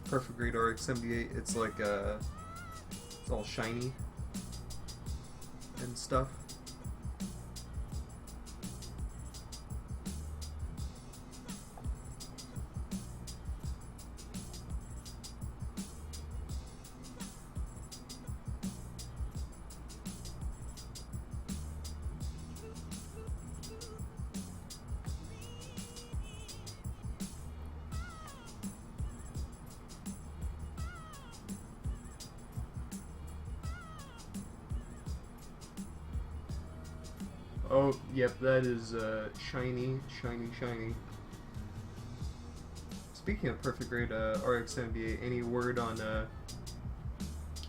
Perfect Grade RX-78, it's like, it's all shiny and stuff. Oh, yep, that is shiny, shiny, shiny. Speaking of perfect grade RX-78, any word on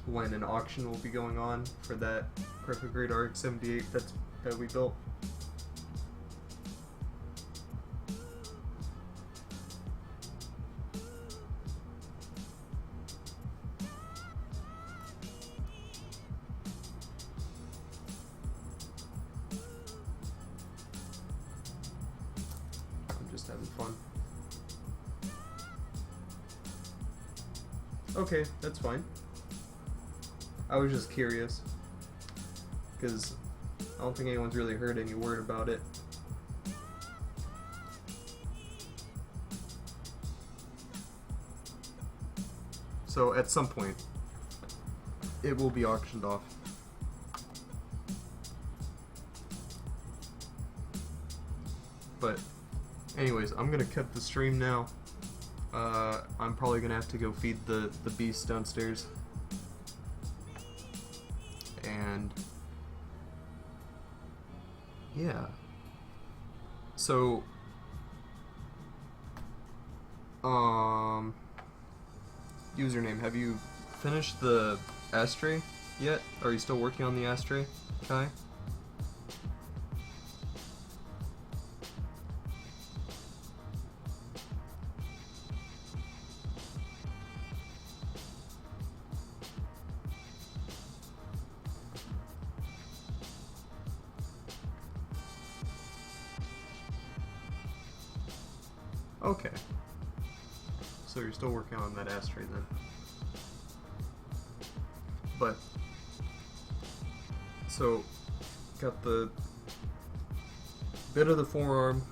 when an auction will be going on for that perfect grade RX-78 that we built? I'm just having fun. Okay, that's fine. I was just curious, because I don't think anyone's really heard any word about it. So at some point, it will be auctioned off. But anyways, I'm gonna cut the stream now. I'm probably gonna have to go feed the beast downstairs. And yeah. So username, have you finished the ashtray yet? Are you still working on the ashtray, Kai? Okay. So you're still working on that ashtray then. But, so, got the bit of the forearm,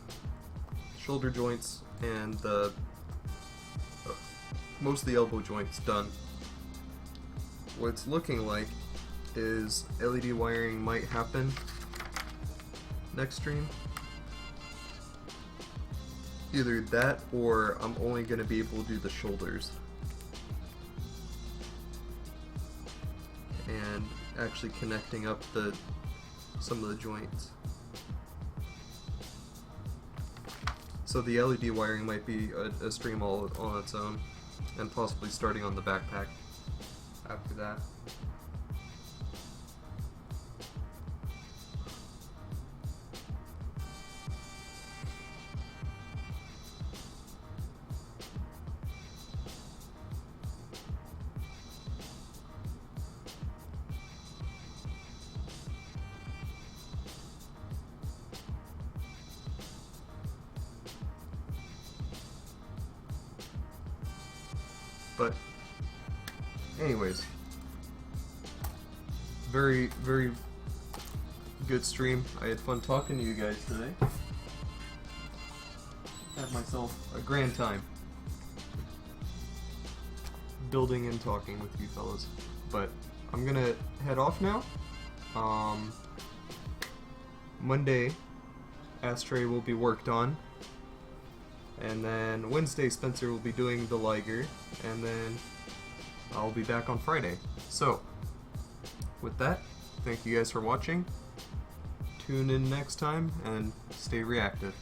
shoulder joints, and the most of the elbow joints done. What it's looking like is LED wiring might happen next stream. Either that, or I'm only going to be able to do the shoulders. And actually connecting up some of the joints. So the LED wiring might be a stream all on its own, and possibly starting on the backpack after that. But anyways, very, very good stream. I had fun talking to you guys today. Had myself a grand time building and talking with you fellas. But I'm gonna head off now. Monday, ashtray will be worked on. And then Wednesday, Spencer will be doing the Liger, and then I'll be back on Friday. So, with that, thank you guys for watching. Tune in next time, and stay reactive.